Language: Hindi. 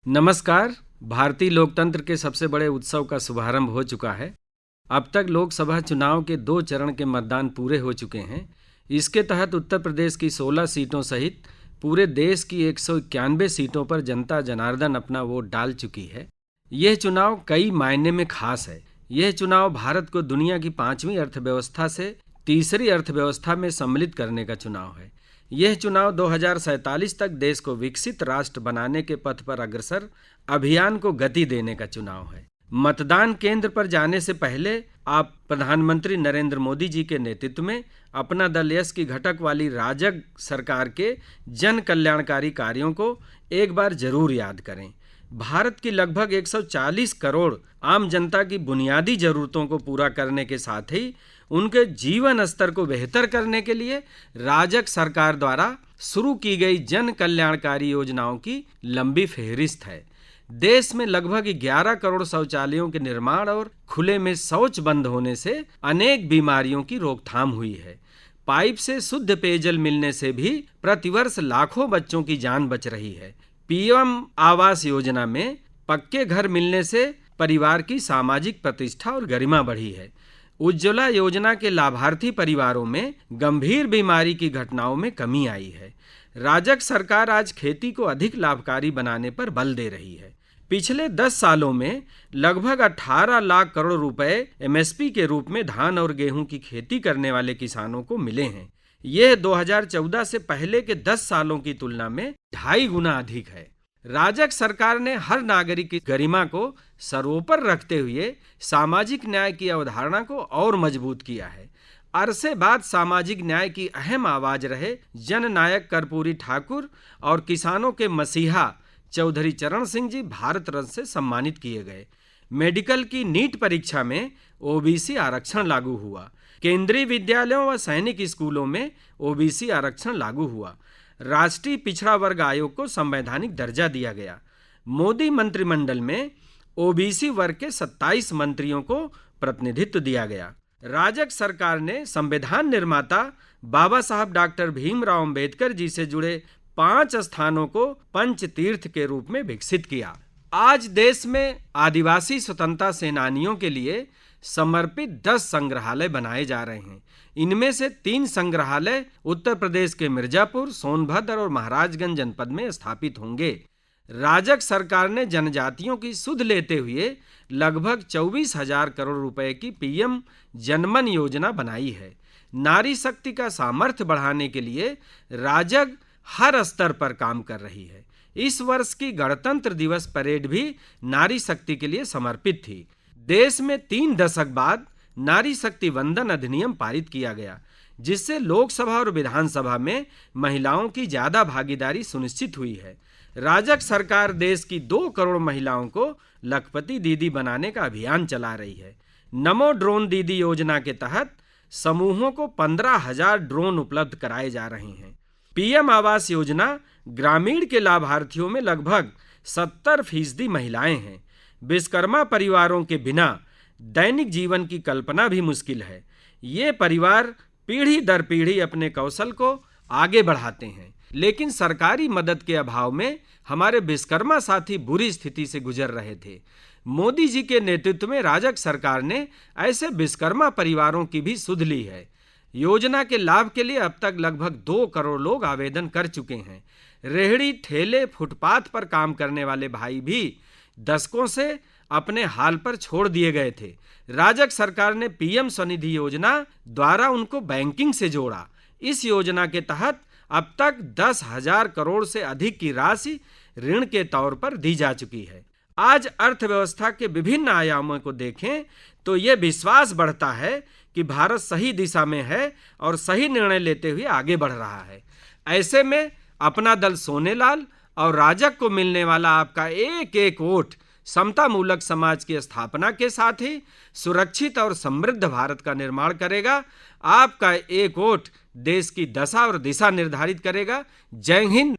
नमस्कार। भारतीय लोकतंत्र के सबसे बड़े उत्सव का शुभारंभ हो चुका है। अब तक लोकसभा चुनाव के 2 चरण के मतदान पूरे हो चुके हैं। इसके तहत उत्तर प्रदेश की 16 सीटों सहित पूरे देश की 191 सीटों पर जनता जनार्दन अपना वोट डाल चुकी है। यह चुनाव कई मायने में खास है। यह चुनाव भारत को दुनिया की 5वीं अर्थव्यवस्था से तीसरी अर्थव्यवस्था में सम्मिलित करने का चुनाव है। यह चुनाव 2047 तक देश को विकसित राष्ट्र बनाने के पथ पर अग्रसर अभियान को गति देने का चुनाव है। मतदान केंद्र पर जाने से पहले आप प्रधानमंत्री नरेंद्र मोदी जी के नेतृत्व में अपना दल यश की घटक वाली राजग सरकार के जन कल्याणकारी कार्यों को एक बार जरूर याद करें। भारत की लगभग 140 करोड़ आम जनता की बुनियादी जरूरतों को पूरा करने के साथ ही उनके जीवन स्तर को बेहतर करने के लिए राजग सरकार द्वारा शुरू की गई जन कल्याणकारी योजनाओं की लंबी फहरिस्त है। देश में लगभग 11 करोड़ शौचालयों के निर्माण और खुले में शौच बंद होने से अनेक बीमारियों की रोकथाम हुई है। पाइप से शुद्ध पेयजल मिलने से भी प्रतिवर्ष लाखों बच्चों की जान बच रही है। पीएम आवास योजना में पक्के घर मिलने से परिवार की सामाजिक प्रतिष्ठा और गरिमा बढ़ी है। उज्ज्वला योजना के लाभार्थी परिवारों में गंभीर बीमारी की घटनाओं में कमी आई है। राजग सरकार आज खेती को अधिक लाभकारी बनाने पर बल दे रही है। पिछले 10 सालों में लगभग 18 लाख करोड़ रुपए एमएसपी के रूप में धान और गेहूं की खेती करने वाले किसानों को मिले हैं। यह 2014 से पहले के 10 सालों की तुलना में 2.5 गुना अधिक है। राजग सरकार ने हर नागरिक की गरिमा को सर्वोपर रखते हुए सामाजिक न्याय की अवधारणा को और मजबूत किया है। अरसे बाद सामाजिक न्याय की अहम आवाज रहे जननायक कर्पूरी ठाकुर और किसानों के मसीहा चौधरी चरण सिंह जी भारत रत्न से सम्मानित किए गए। मेडिकल की नीट परीक्षा में ओबीसी आरक्षण लागू हुआ। केंद्रीय विद्यालयों व सैनिक स्कूलों में ओबीसी आरक्षण लागू हुआ। राष्ट्रीय पिछड़ा वर्ग आयोग को संवैधानिक दर्जा दिया गया। मोदी मंत्रिमंडल में ओबीसी वर्ग के 27 मंत्रियों को प्रतिनिधित्व दिया गया। राजग सरकार ने संविधान निर्माता बाबा साहब डॉक्टर भीमराव अंबेडकर जी से जुड़े 5 स्थानों को पंच तीर्थ के रूप में विकसित किया। आज देश में आदिवासी स्वतंत्रता सेनानियों के लिए समर्पित 10 संग्रहालय बनाए जा रहे हैं। इनमें से 3 संग्रहालय उत्तर प्रदेश के मिर्जापुर, सोनभद्र और महाराजगंज जनपद में स्थापित होंगे। राजग सरकार ने जनजातियों की सुध लेते हुए लगभग 24,000 करोड़ रुपए की पीएम जनमन योजना बनाई है। नारी शक्ति का सामर्थ्य बढ़ाने के लिए राजग हर स्तर पर काम कर रही है। इस वर्ष की गणतंत्र दिवस परेड भी नारी शक्ति के लिए समर्पित थी। देश में 3 दशक बाद नारी शक्ति वंदन अधिनियम पारित किया गया, जिससे लोकसभा और विधानसभा में महिलाओं की ज्यादा भागीदारी सुनिश्चित हुई है। राजग सरकार देश की 2 करोड़ महिलाओं को लखपति दीदी बनाने का अभियान चला रही है। नमो ड्रोन दीदी योजना के तहत समूहों को 15,000 ड्रोन उपलब्ध कराए जा रहे हैं। पीएम आवास योजना ग्रामीण के लाभार्थियों में लगभग 70% महिलाएं हैं। विश्वकर्मा परिवारों के बिना दैनिक जीवन की कल्पना भी मुश्किल है। ये परिवार पीढ़ी दर पीढ़ी अपने कौशल को आगे बढ़ाते हैं, लेकिन सरकारी मदद के अभाव में हमारे विश्वकर्मा साथी बुरी स्थिति से गुजर रहे थे। मोदी जी के नेतृत्व में राजग सरकार ने ऐसे विश्वकर्मा परिवारों की भी सुध ली है। योजना के लाभ के लिए अब तक लगभग 2 करोड़ लोग आवेदन कर चुके हैं। रेहड़ी ठेले फुटपाथ पर काम करने वाले भाई भी दशकों से अपने हाल पर छोड़ दिए गए थे। राजग सरकार ने पीएम स्वनिधि योजना द्वारा उनको बैंकिंग से जोड़ा। इस योजना के तहत अब तक 10,000 करोड़ से अधिक की राशि ऋण के तौर पर दी जा चुकी है। आज अर्थव्यवस्था के विभिन्न आयामों को देखें तो यह विश्वास बढ़ता है कि भारत सही दिशा में है और सही निर्णय लेते हुए आगे बढ़ रहा है। ऐसे में अपना दल सोनेलाल और राजग को मिलने वाला आपका एक एक वोट समतामूलक समाज की स्थापना के साथ ही सुरक्षित और समृद्ध भारत का निर्माण करेगा। आपका एक वोट देश की दशा और दिशा निर्धारित करेगा। जय हिंद,